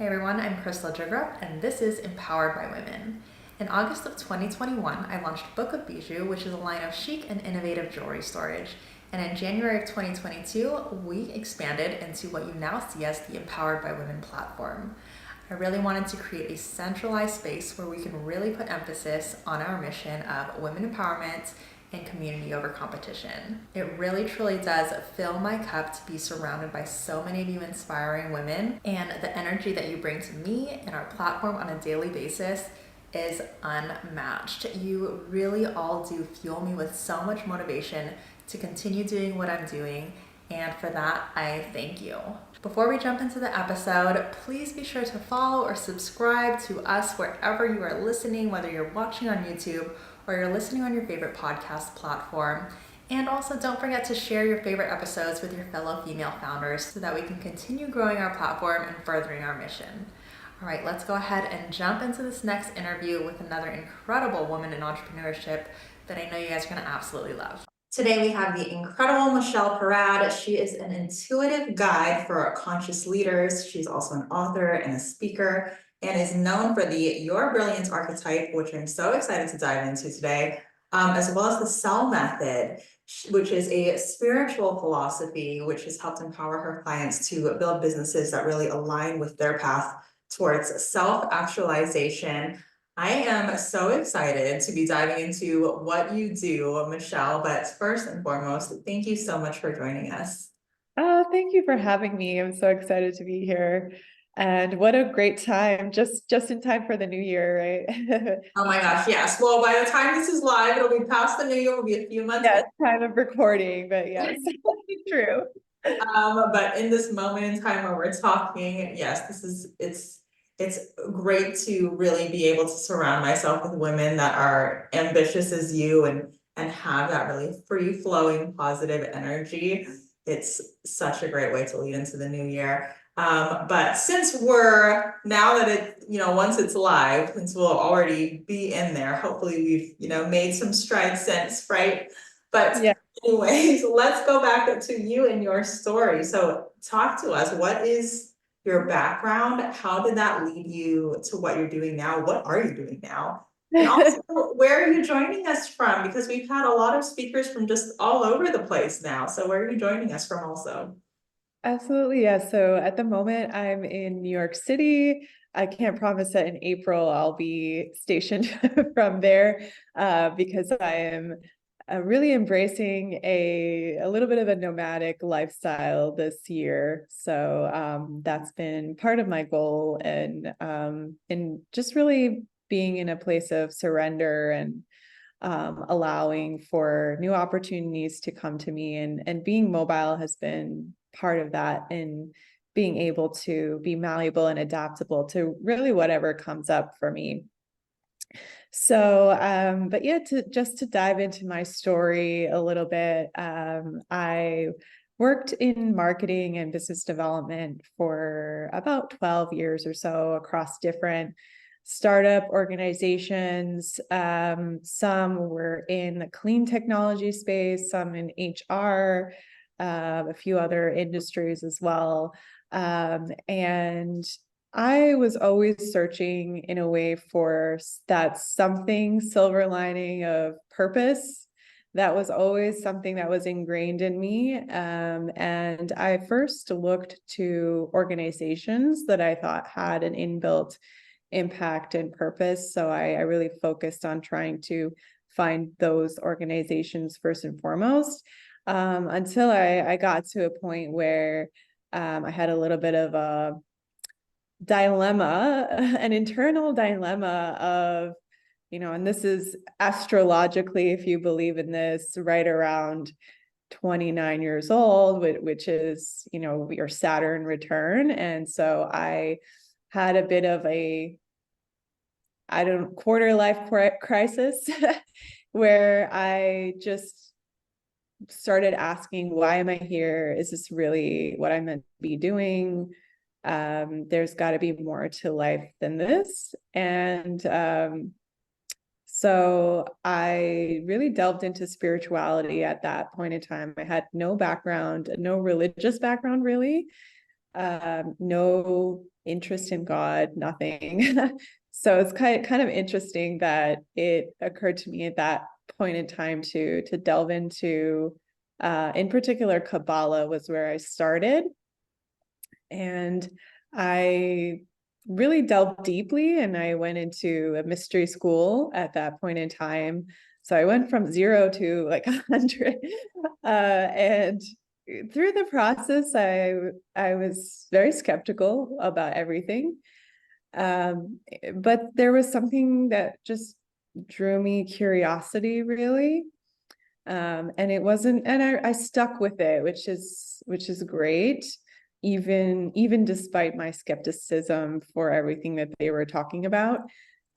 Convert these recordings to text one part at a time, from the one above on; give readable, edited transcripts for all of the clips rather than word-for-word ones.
Hey everyone, I'm Crystal Jigrup, and this is Empowered by Women. In August of 2021, I launched Book of Bijou, which is a line of chic and innovative jewelry storage. And in January of 2022, we expanded into what you now see as the Empowered by Women platform. I really wanted to create a centralized space where we can really put emphasis on our mission of women empowerment and community over competition. It really truly does fill my cup to be surrounded by so many of you inspiring women, and the energy that you bring to me and our platform on a daily basis is unmatched. You really all do fuel me with so much motivation to continue doing what I'm doing, and for that, I thank you. Before we jump into the episode, please be sure to follow or subscribe to us wherever you are listening, whether you're watching on YouTube or you're listening on your favorite podcast platform. And also don't forget to share your favorite episodes with your fellow female founders so that we can continue growing our platform and furthering our mission. All right, let's go ahead and jump into this next interview with another incredible woman in entrepreneurship that I know you guys are gonna absolutely love. Today we have the incredible Michele Parad. She is an intuitive guide for conscious leaders. She's also an author and a speaker, and is known for the Your Brilliance archetype, which I'm so excited to dive into today, as well as the S.E.L.L. method, which is a spiritual philosophy which has helped empower her clients to build businesses that really align with their path towards self-actualization. I am so excited to be diving into what you do, Michele, but first and foremost, thank you so much for joining us. Thank you for having me. I'm so excited to be here. And what a great time, just in time for the new year, right? Oh my gosh, yes. Well, by the time this is live, it'll be past the new year, it'll be a few months. Yes, time of recording, but yes, true. But in this moment in time where we're talking, yes, it's great to really be able to surround myself with women that are ambitious as you and have that really free flowing positive energy. It's such a great way to lead into the new year. But since we're now that once it's live, since we'll already be in there, hopefully we've made some strides since, right? But Yeah. anyways, let's go back to you and your story. So talk to us. What is your background? How did that lead you to what you're doing now? What are you doing now? And also, where are you joining us from? Because we've had a lot of speakers from just all over the place now. So where are you joining us from also? Absolutely, yeah. So at the moment, I'm in New York City. I can't promise that in April I'll be stationed from there because I am really embracing a little bit of a nomadic lifestyle this year. So that's been part of my goal, and just really being in a place of surrender and allowing for new opportunities to come to me, and being mobile has been part of that, and being able to be malleable and adaptable to really whatever comes up for me. So, but yeah, to dive into my story a little bit, I worked in marketing and business development for about 12 years or so across different startup organizations. Some were in the clean technology space, some in HR, a few other industries as well. And I was always searching in a way for that something silver lining of purpose. That was always something that was ingrained in me. And I first looked to organizations that I thought had an inbuilt impact and purpose. So I really focused on trying to find those organizations first and foremost, until I got to a point where I had a little bit of a dilemma, an internal dilemma of, and this is astrologically, if you believe in this, right around 29 years old, which is, your Saturn return. And so I had a bit of a, I don't quarter life crisis where I just started asking, why am I here? Is this really what I'm meant to be doing? There's got to be more to life than this. And so I really delved into spirituality at that point in time. I had no background, no religious background, really. No interest in God, nothing. So it's kind of interesting that it occurred to me at that point in time to delve into, in particular, Kabbalah was where I started. And I really delved deeply, and I went into a mystery school at that point in time. So I went from 0 to like 100. And through the process, I was very skeptical about everything. But there was something that just drew me curiosity, really. And it wasn't, and I stuck with it, which is great, even despite my skepticism for everything that they were talking about.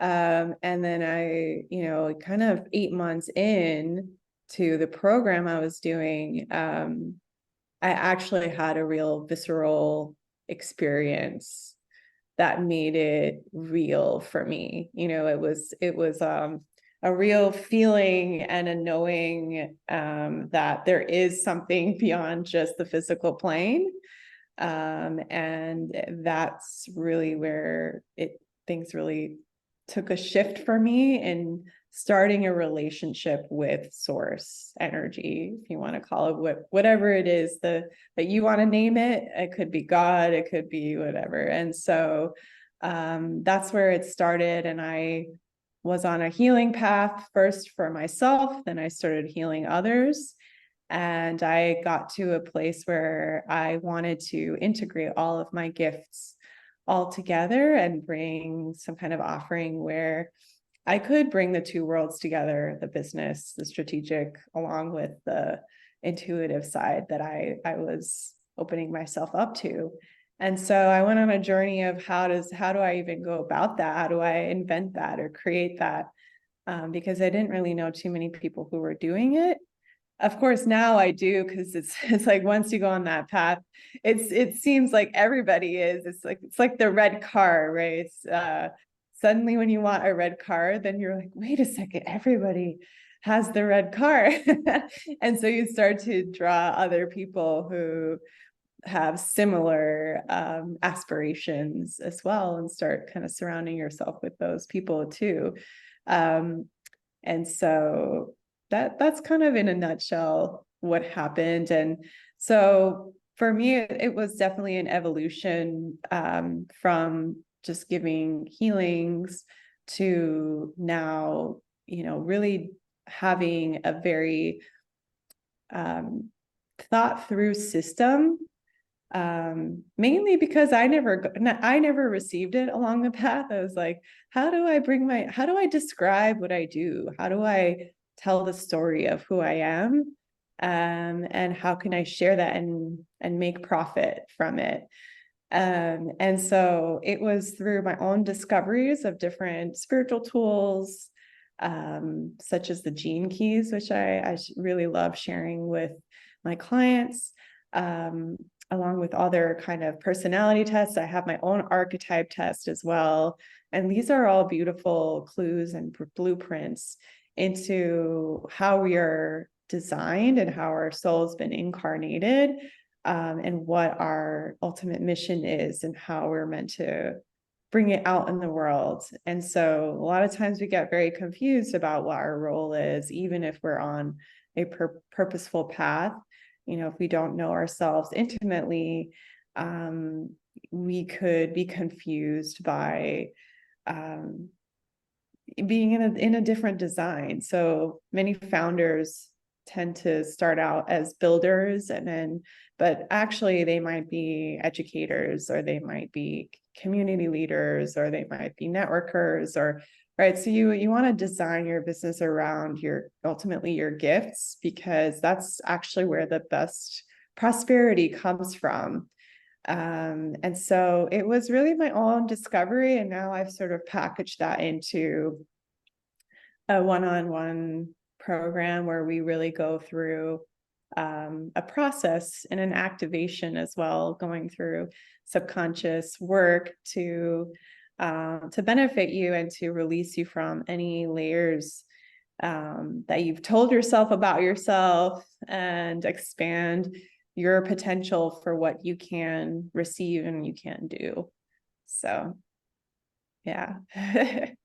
And then kind of 8 months in to the program I was doing, I actually had a real visceral experience that made it real for me. It was a real feeling and a knowing that there is something beyond just the physical plane. And that's really where things really took a shift for me in starting a relationship with source energy, if you want to call it whatever it is that you want to name it. It could be God, it could be whatever. And so that's where it started. And I was on a healing path first for myself, then I started healing others. And I got to a place where I wanted to integrate all of my gifts all together and bring some kind of offering where I could bring the two worlds together, the business, the strategic, along with the intuitive side that I was opening myself up to. And so I went on a journey of how do I even go about that? How do I invent that or create that? Because I didn't really know too many people who were doing it. Of course, now I do, because it's like once you go on that path, it seems like everybody is. It's like the red car, right? Suddenly when you want a red car, then you're like, wait a second, everybody has the red car. And so you start to draw other people who have similar aspirations as well, and start kind of surrounding yourself with those people too. And so that's kind of in a nutshell what happened. And so for me, it was definitely an evolution from just giving healings to now, really having a very thought through system, mainly because I never received it along the path. I was like, how do I describe what I do? How do I tell the story of who I am? And how can I share that and make profit from it? And so it was through my own discoveries of different spiritual tools, such as the gene keys, which I really love sharing with my clients, along with other kind of personality tests. I have my own archetype test as well. And these are all beautiful clues and blueprints into how we are designed and how our soul's been incarnated, and what our ultimate mission is and how we're meant to bring it out in the world. And so a lot of times we get very confused about what our role is, even if we're on a purposeful path. If we don't know ourselves intimately, we could be confused by being in a different design. So many founders tend to start out as builders, but actually they might be educators, or they might be community leaders, or they might be networkers, right? So you want to design your business around ultimately your gifts, because that's actually where the best prosperity comes from. And so it was really my own discovery, and now I've sort of packaged that into a one-on-one program where we really go through a process and an activation as well, going through subconscious work to benefit you and to release you from any layers that you've told yourself about yourself, and expand your potential for what you can receive and you can do. So yeah.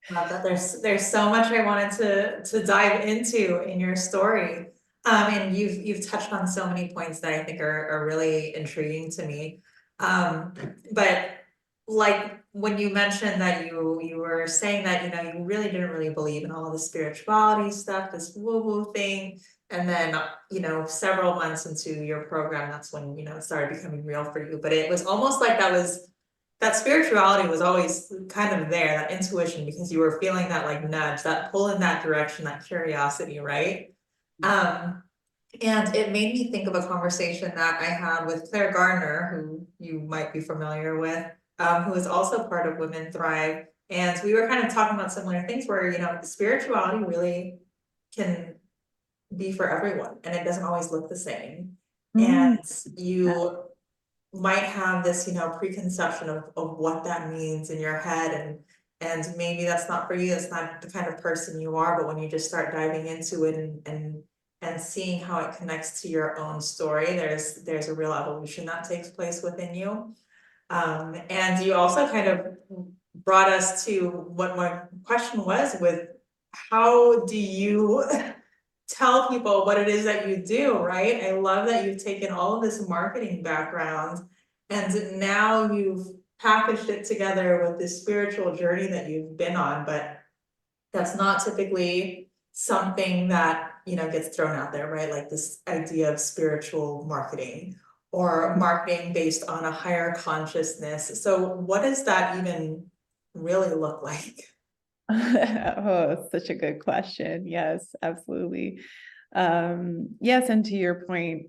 Love that. There's so much I wanted to dive into in your story. And you've touched on so many points that I think are really intriguing to me. But like when you mentioned that you were saying that, you really didn't really believe in all of the spirituality stuff, this woo-woo thing. And then, several months into your program, that's when, it started becoming real for you. But it was almost like that spirituality was always kind of there, that intuition, because you were feeling that like nudge, that pull in that direction, that curiosity, right? Um, and it made me think of a conversation that I had with Claire Gardner, who you might be familiar with, who is also part of Women Thrive. And we were kind of talking about similar things where, spirituality really can be for everyone, and it doesn't always look the same. Mm. And you might have this, preconception of what that means in your head, and maybe that's not for you, that's not the kind of person you are, but when you just start diving into it and seeing how it connects to your own story, there's a real evolution that takes place within you. And you also kind of brought us to what my question was with, how do you tell people what it is that you do, right? I love that you've taken all of this marketing background and now you've packaged it together with this spiritual journey that you've been on, but that's not typically something that, gets thrown out there, right? Like this idea of spiritual marketing or marketing based on a higher consciousness. So what does that even really look like? Oh, it's such a good question. Yes, absolutely. Yes, and to your point,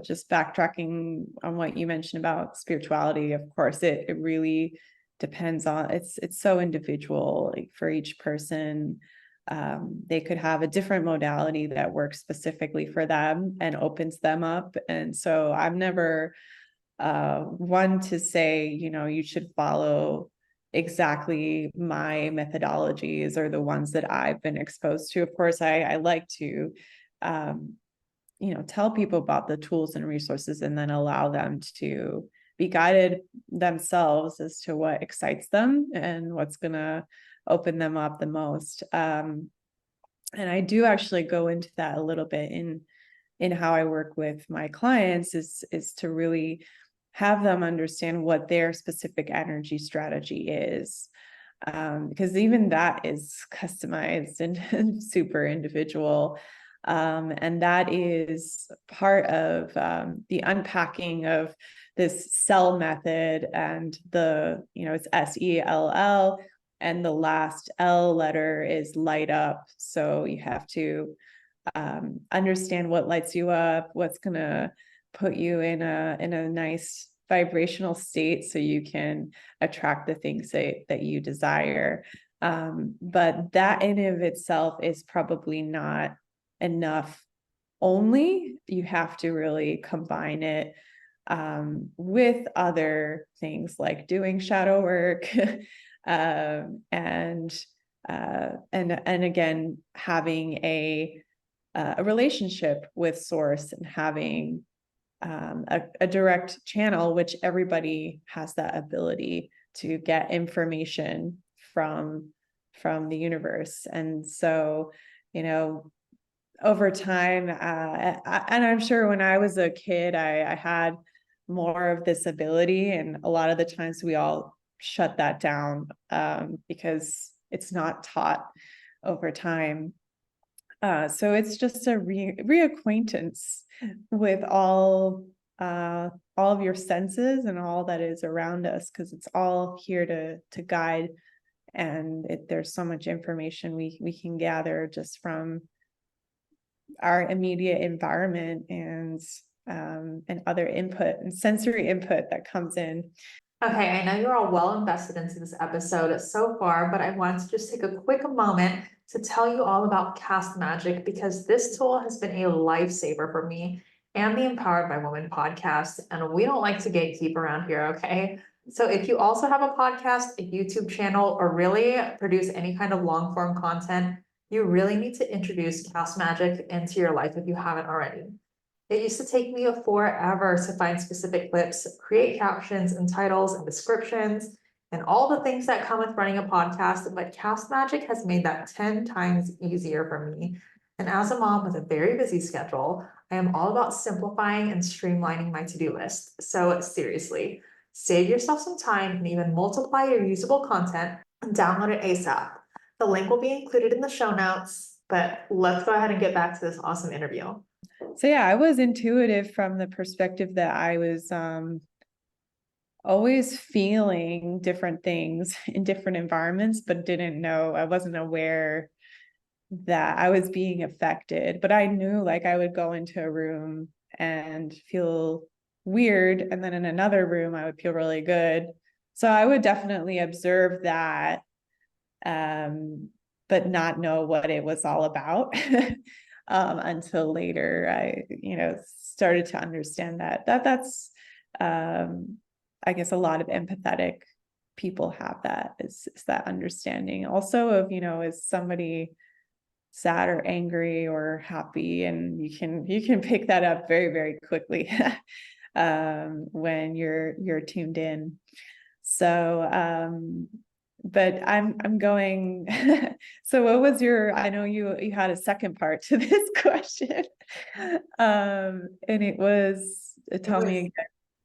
just backtracking on what you mentioned about spirituality, of course, it really depends on, it's so individual, like for each person. They could have a different modality that works specifically for them and opens them up. And so I'm never one to say, you should follow exactly my methodologies or the ones that I've been exposed to. Of course, I like to, tell people about the tools and resources and then allow them to be guided themselves as to what excites them and what's going to open them up the most. And I do actually go into that a little bit in how I work with my clients is to really have them understand what their specific energy strategy is. Because even that is customized and super individual. And that is part of the unpacking of this SELL method and it's S-E.L.L. and the last L letter is light up. So you have to understand what lights you up, what's going to put you in a nice vibrational state so you can attract the things that you desire. But that in and of itself is probably not enough only. You have to really combine it with other things like doing shadow work and again having a relationship with source and having a direct channel, which everybody has that ability to get information from the universe. And so, over time, and I'm sure when I was a kid, I had more of this ability, and a lot of the times we all shut that down because it's not taught over time. So it's just a reacquaintance with all of your senses and all that is around us, because it's all here to guide. And there's so much information we can gather just from our immediate environment and other input and sensory input that comes in. Okay, I know you're all well invested into this episode so far, but I wanted to just take a quick moment to tell you all about Cast Magic, because this tool has been a lifesaver for me and the Empowered by Women podcast. And we don't like to gatekeep around here, okay? So if you also have a podcast, a YouTube channel, or really produce any kind of long form content, you really need to introduce Cast Magic into your life if you haven't already. It used to take me forever to find specific clips, create captions and titles and descriptions. and all the things that come with running a podcast, but Cast Magic has made that 10 times easier for me. And as a mom with a very busy schedule, I am all about simplifying and streamlining my to-do list. So seriously, save yourself some time and even multiply your usable content and download it ASAP. The link will be included in the show notes, but let's go ahead and get back to this awesome interview. So yeah, I was intuitive from the perspective that I was always feeling different things in different environments, but I wasn't aware that I was being affected. But I knew like I would go into a room and feel weird, and then in another room I would feel really good. So I would definitely observe that, but not know what it was all about. Until later I, started to understand that's I guess a lot of empathetic people have that, is that understanding also of, is somebody sad or angry or happy, and you can pick that up very, very quickly when you're tuned in. So but I'm going so what was I know you had a second part to this question. And it was, tell me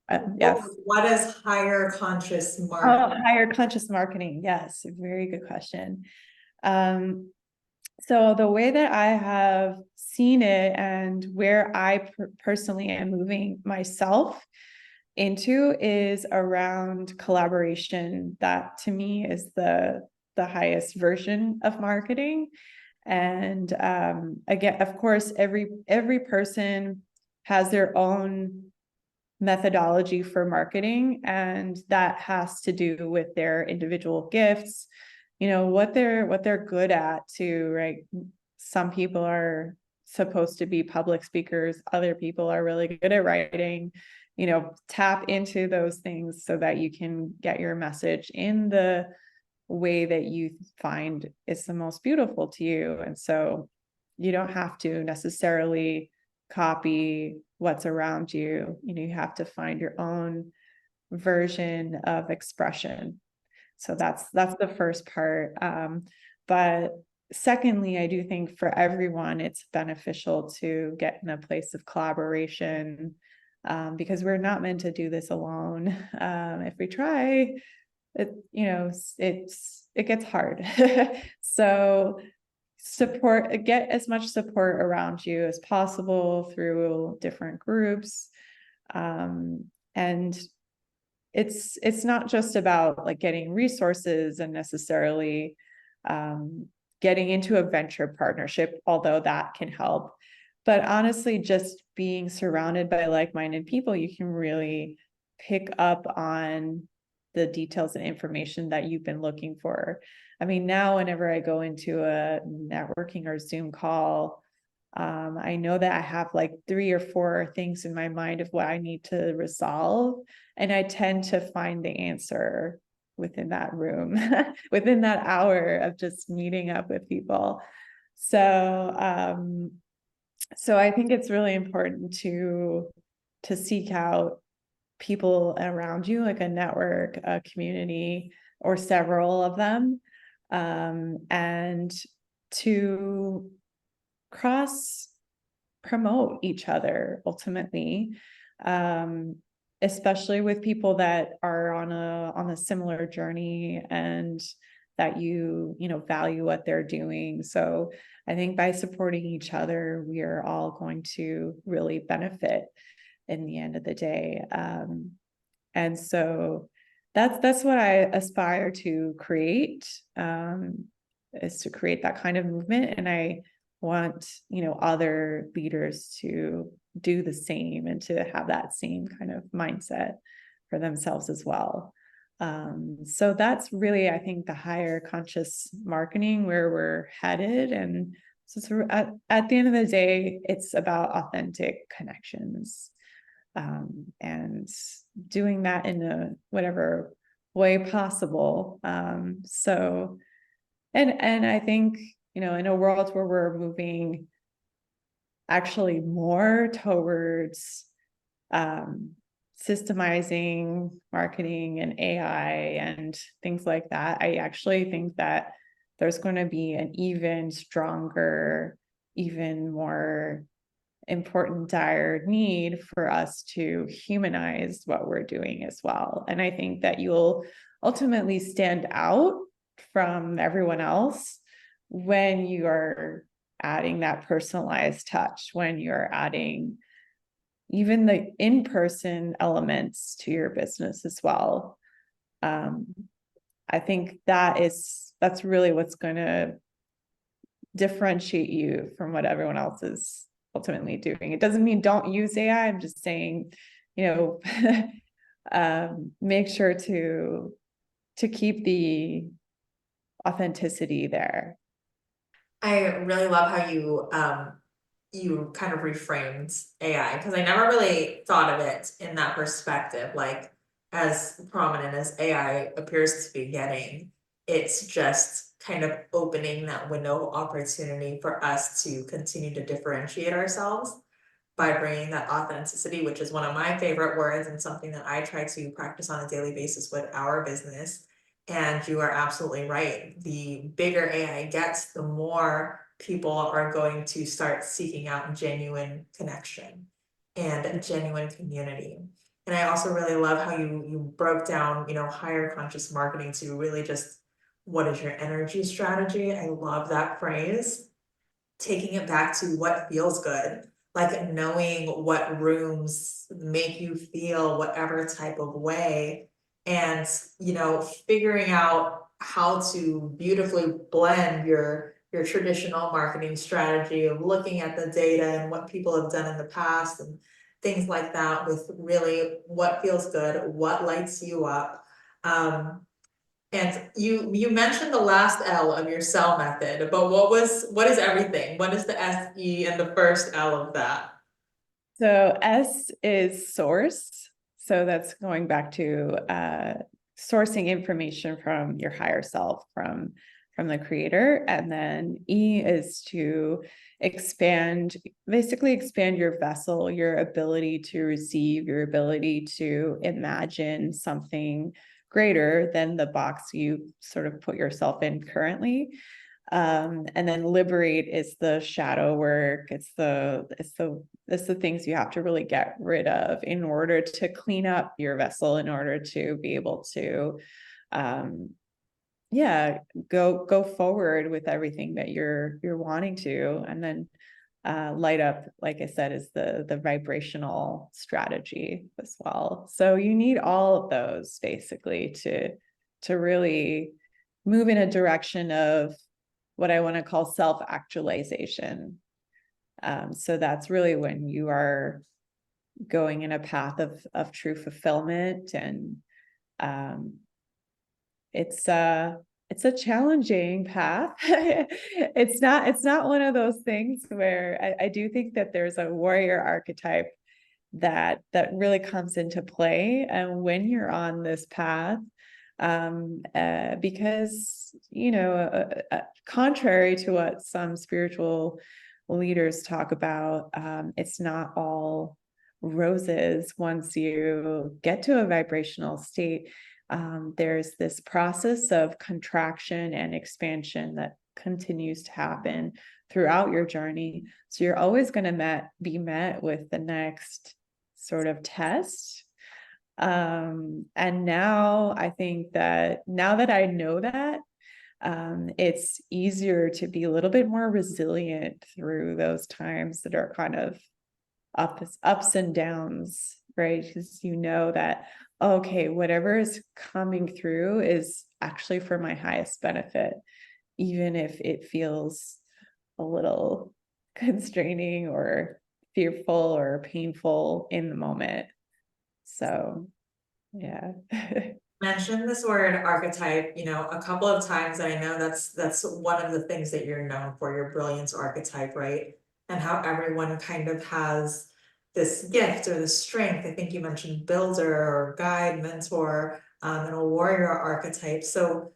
again. Yes. What is higher conscious marketing? Higher conscious marketing. Yes, very good question. So the way that I have seen it and where I personally am moving myself into is around collaboration. That to me is the highest version of marketing. And again, of course, every person has their own methodology for marketing, and that has to do with their individual gifts, what they're good at too, right? Some people are supposed to be public speakers, other people are really good at writing. Tap into those things so that you can get your message in the way that you find is the most beautiful to you. And so you don't have to necessarily copy what's around you. You have to find your own version of expression. So that's the first part. But secondly, I do think for everyone, it's beneficial to get in a place of collaboration, because we're not meant to do this alone. If we try, it gets hard. So get as much support around you as possible through different groups. And it's not just about like getting resources and necessarily getting into a venture partnership, although that can help. But honestly, just being surrounded by like-minded people, you can really pick up on the details and information that you've been looking for. I mean, now whenever I go into a networking or Zoom call, I know that I have like 3 or 4 things in my mind of what I need to resolve, and I tend to find the answer within that room, within that hour of just meeting up with people. So I think it's really important to seek out people around you, like a network, a community, or several of them, and to cross promote each other ultimately, especially with people that are on a similar journey and that you value what they're doing. So I think by supporting each other, we are all going to really benefit in the end of the day. And so that's what I aspire to create, is to create that kind of movement. And I want, other leaders to do the same and to have that same kind of mindset for themselves as well. So that's really, I think, the higher conscious marketing where we're headed. And so at the end of the day, it's about authentic connections, and doing that in a whatever way possible. So, and I think, in a world where we're moving actually more towards systemizing marketing and AI and things like that, I actually think that there's going to be an even stronger, even more important, dire need for us to humanize what we're doing as well. And I think that you'll ultimately stand out from everyone else when you are adding that personalized touch, when you're adding even the in-person elements to your business as well. I think that's really what's going to differentiate you from what everyone else is ultimately doing. It doesn't mean don't use AI. I'm just saying, make sure to keep the authenticity there. I really love how you kind of reframed AI, because I never really thought of it in that perspective. Like, as prominent as AI appears to be getting, it's just kind of opening that window of opportunity for us to continue to differentiate ourselves by bringing that authenticity, which is one of my favorite words and something that I try to practice on a daily basis with our business. And you are absolutely right. The bigger AI gets, the more people are going to start seeking out genuine connection and genuine community. And I also really love how you broke down, higher conscious marketing to really just, what is your energy strategy? I love that phrase. Taking it back to what feels good, like knowing what rooms make you feel whatever type of way, and figuring out how to beautifully blend your traditional marketing strategy of looking at the data and what people have done in the past and things like that with really what feels good, what lights you up. And you mentioned the last L of your SELL method, but what is everything? What is the SE and the first L of that? So S is source. So that's going back to sourcing information from your higher self, from the creator. And then E is to basically expand your vessel, your ability to receive, your ability to imagine something greater than the box you sort of put yourself in currently. And then liberate is the shadow work. It's the things you have to really get rid of in order to clean up your vessel, in order to be able to go forward with everything that you're wanting to. And then light up, like I said, is the vibrational strategy as well. So you need all of those basically to really move in a direction of what I want to call self-actualization. So that's really when you are going in a path of true fulfillment. And it's a challenging path. It's not one of those things where I do think that there's a warrior archetype that really comes into play. And when you're on this path, because contrary to what some spiritual leaders talk about, it's not all roses. Once you get to a vibrational state, there's this process of contraction and expansion that continues to happen throughout your journey. So you're always going to be met with the next sort of test. And now I think that now that I know that, it's easier to be a little bit more resilient through those times that are kind of ups and downs, right? Because you know that, okay, whatever is coming through is actually for my highest benefit, even if it feels a little constraining or fearful or painful in the moment. So, yeah. Mention this word archetype, a couple of times. I know that's one of the things that you're known for, your brilliance archetype, right? And how everyone kind of has this gift or this strength. I think you mentioned builder or guide, mentor, and a warrior archetype. So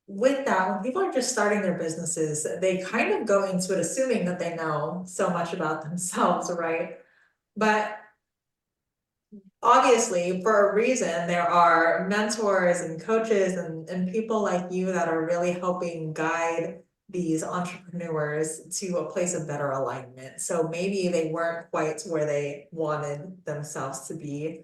with that, when people are just starting their businesses, they kind of go into it assuming that they know so much about themselves, right? But obviously, for a reason, there are mentors and coaches and people like you that are really helping guide these entrepreneurs to a place of better alignment. So maybe they weren't quite to where they wanted themselves to be.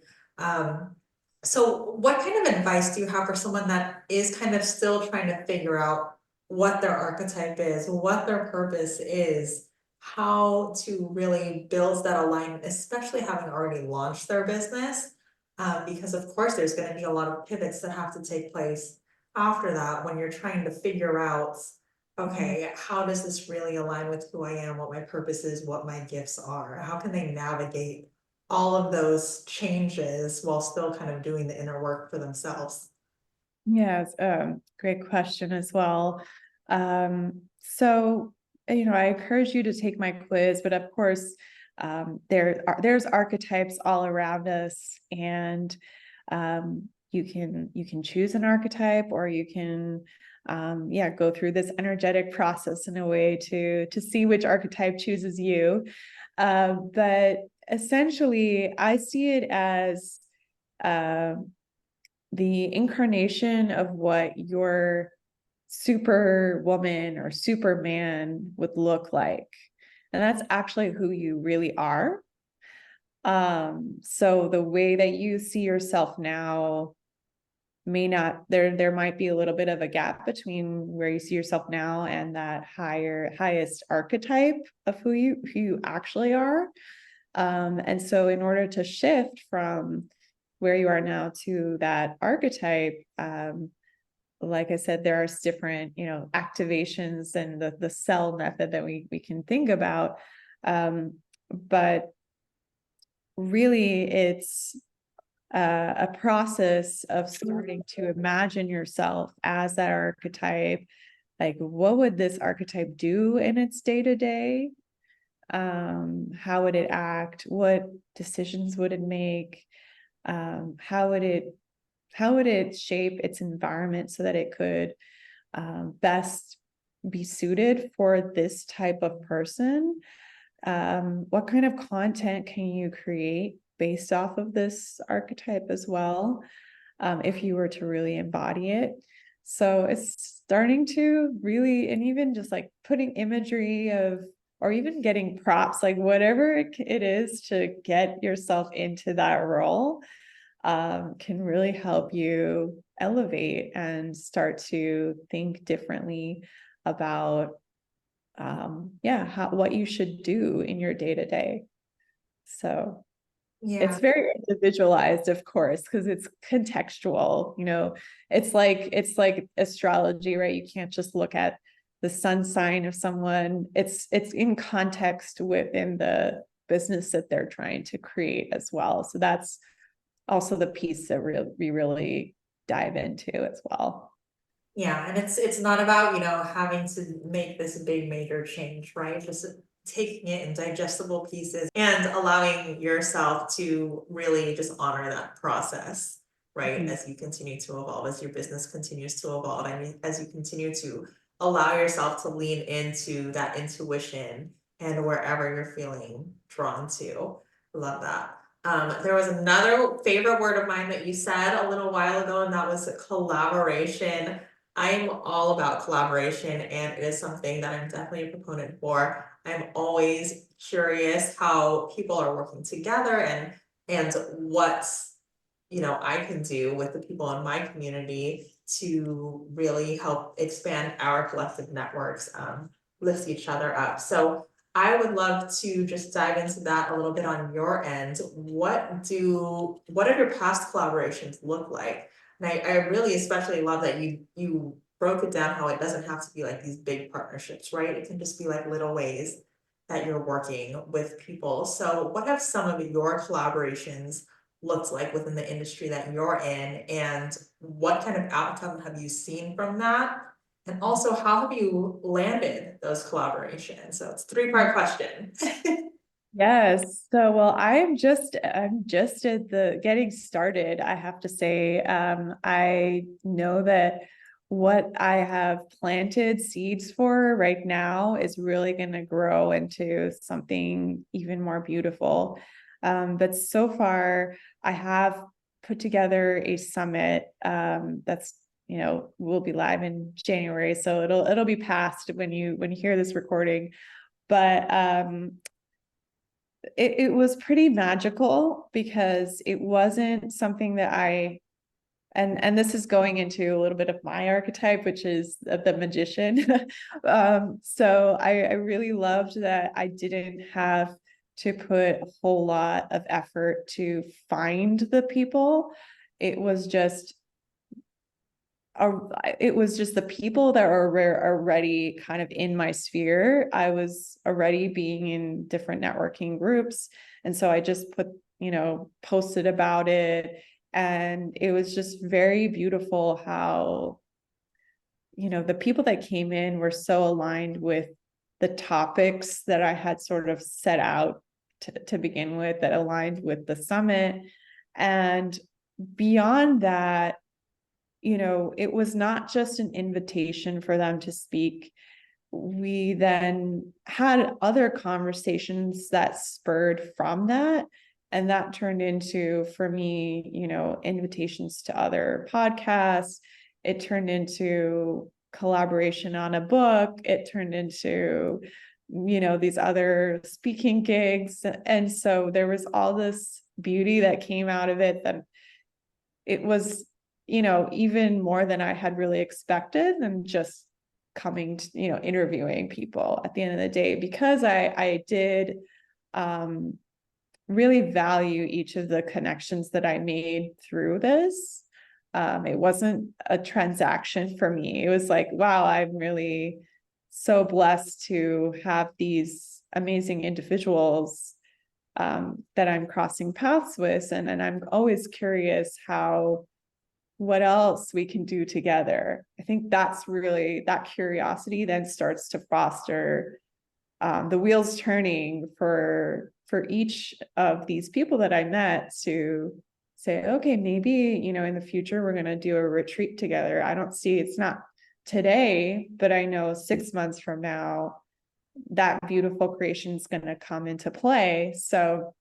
So what kind of advice do you have for someone that is kind of still trying to figure out what their archetype is, what their purpose is, how to really build that alignment, especially having already launched their business? Because of course, there's going to be a lot of pivots that have to take place after that when you're trying to figure out, okay, how does this really align with who I am, what my purpose is, what my gifts are? How can they navigate all of those changes while still kind of doing the inner work for themselves? Yes, great question as well. So, I encourage you to take my quiz, but of course, there's archetypes all around us, and you can choose an archetype, or you can go through this energetic process in a way to see which archetype chooses you. But essentially, I see it as the incarnation of what your superwoman or superman would look like. And that's actually who you really are. So the way that you see yourself now may not, there might be a little bit of a gap between where you see yourself now and that highest archetype of who you actually are. And so in order to shift from where you are now to that archetype, like I said, there are different, activations and the S.E.L.L. method that we can think about. But really it's a process of starting to imagine yourself as that archetype. Like, what would this archetype do in its day-to-day? How would it act? What decisions would it make? How would it shape its environment so that it could best be suited for this type of person? What kind of content can you create based off of this archetype as well, if you were to really embody it? So it's starting to really, and even just like putting imagery of, or even getting props, like whatever it is to get yourself into that role, can really help you elevate and start to think differently about what you should do in your day-to-day. So it's very individualized, of course, because it's contextual. It's like astrology, right? You can't just look at the sun sign of someone. It's in context within the business that they're trying to create as well. So that's also the piece that we really dive into as well. Yeah, and it's not about, having to make this big major change, right? Just taking it in digestible pieces and allowing yourself to really just honor that process, right? As you continue to evolve, as your business continues to evolve, and as you continue to allow yourself to lean into that intuition and wherever you're feeling drawn to. Love that. There was another favorite word of mine that you said a little while ago, and that was collaboration. I'm all about collaboration, and it is something that I'm definitely a proponent for. I'm always curious how people are working together and what I can do with the people in my community to really help expand our collective networks, lift each other up. So I would love to just dive into that a little bit on your end. What have your past collaborations look like? And I really especially love that you broke it down how it doesn't have to be like these big partnerships, right? It can just be like little ways that you're working with people. So what have some of your collaborations looked like within the industry that you're in, and what kind of outcome have you seen from that? And also, how have you landed those collaborations? So it's a three-part question. Yes. So, well, I'm just at the getting started, I have to say. I know that what I have planted seeds for right now is really going to grow into something even more beautiful. But so far, I have put together a summit that's, will be live in January. So it'll be past when you hear this recording. But it was pretty magical because it wasn't something that and this is going into a little bit of my archetype, which is the magician. So I really loved that I didn't have to put a whole lot of effort to find the people. It was just the people that are already kind of in my sphere. I was already being in different networking groups. And so I just posted about it. And it was just very beautiful how, the people that came in were so aligned with the topics that I had sort of set out to begin with, that aligned with the summit. And beyond that, it was not just an invitation for them to speak. We then had other conversations that spurred from that. And that turned into, for me, invitations to other podcasts. It turned into collaboration on a book. It turned into, these other speaking gigs. And so there was all this beauty that came out of it, that it was, even more than I had really expected, and just coming to, interviewing people at the end of the day, because I did really value each of the connections that I made through this. It wasn't a transaction for me. It was like, wow, I'm really so blessed to have these amazing individuals that I'm crossing paths with. And I'm always curious what else we can do together. I think that's really, that curiosity then starts to foster the wheels turning for each of these people that I met, to say, okay, maybe, in the future, we're going to do a retreat together. I don't see, it's not today, but I know 6 months from now, that beautiful creation is going to come into play. So,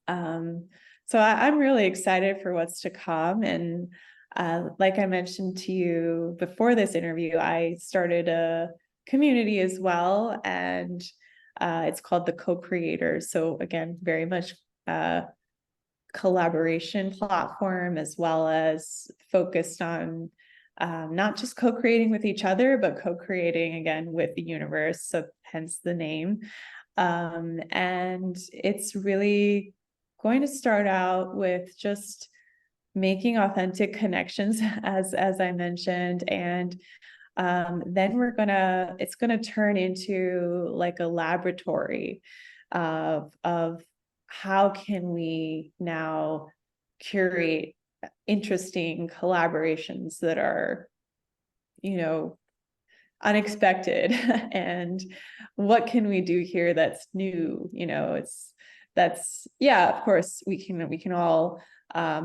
I'm really excited for what's to come. And like I mentioned to you before this interview, I started a community as well, and it's called the Co-Creators. So again, very much collaboration platform, as well as focused on not just co-creating with each other, but co-creating again with the universe. So hence the name. And it's really going to start out with just making authentic connections, as I mentioned, and then it's gonna turn into like a laboratory of how can we now curate interesting collaborations that are, unexpected, and what can we do here that's new? Of course we can all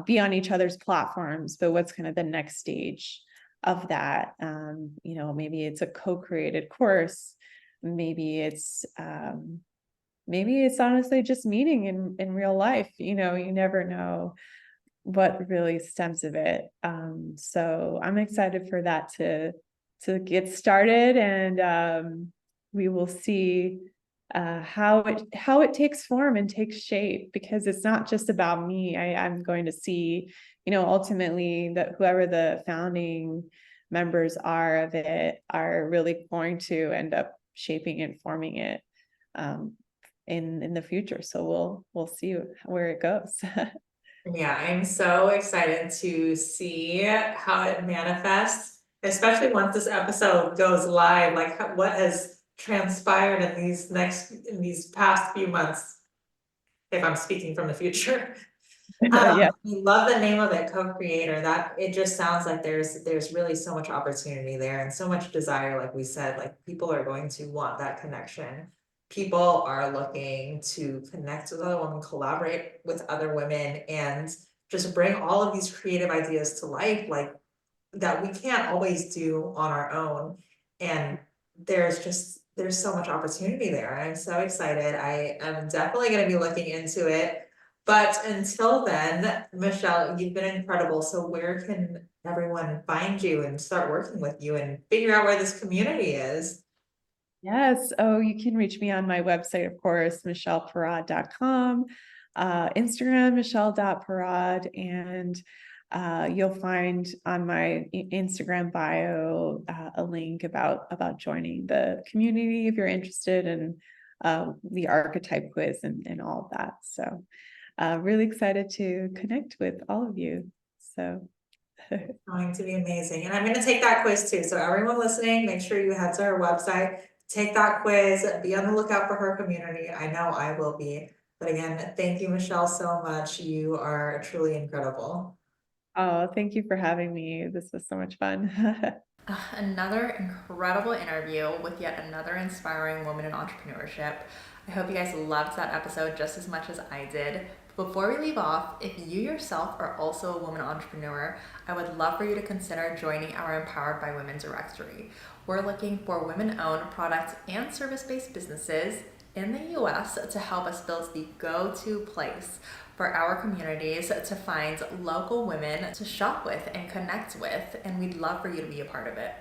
be on each other's platforms, but what's kind of the next stage of that? Maybe it's a co-created course, maybe it's honestly just meeting in real life. You never know what really stems of it. So I'm excited for that to get started, and we will see how it takes form and takes shape, because it's not just about me. I'm going to see, ultimately, that whoever the founding members are of it are really going to end up shaping and forming it in the future. So we'll see where it goes. Yeah, I'm so excited to see how it manifests, especially once this episode goes live, like what has transpired in these past few months, if I'm speaking from the future. Yeah. I love the name of it, co-creator. That it just sounds like there's really so much opportunity there and so much desire. Like we said, like people are going to want that connection. People are looking to connect with other women, collaborate with other women, and just bring all of these creative ideas to life, like that we can't always do on our own. And there's so much opportunity there. I'm so excited. I am definitely going to be looking into it. But until then, Michelle, you've been incredible. So where can everyone find you and start working with you and figure out where this community is? Yes. Oh, you can reach me on my website, of course, michelleparad.com, Instagram, michelle.parad, and you'll find on my Instagram bio a link about joining the community if you're interested in the archetype quiz and all of that. So really excited to connect with all of you. So Going to be amazing. And I'm going to take that quiz too. So everyone listening, make sure you head to her website, take that quiz, be on the lookout for her community. I know I will be. But again, thank you, Michelle, so much. You are truly incredible. Oh, thank you for having me. This was so much fun. Another incredible interview with yet another inspiring woman in entrepreneurship. I hope you guys loved that episode just as much as I did. But before we leave off, if you yourself are also a woman entrepreneur, I would love for you to consider joining our Empowered by Women directory. We're looking for women-owned product and service-based businesses in the US to help us build the go-to place for our communities to find local women to shop with and connect with, and we'd love for you to be a part of it.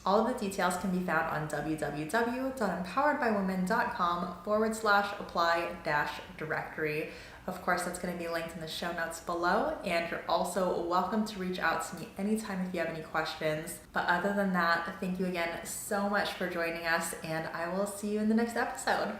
All of the details can be found on www.empoweredbywomen.com/apply-directory. Of course, that's going to be linked in the show notes below, and you're also welcome to reach out to me anytime if you have any questions. But other than that, thank you again so much for joining us, and I will see you in the next episode.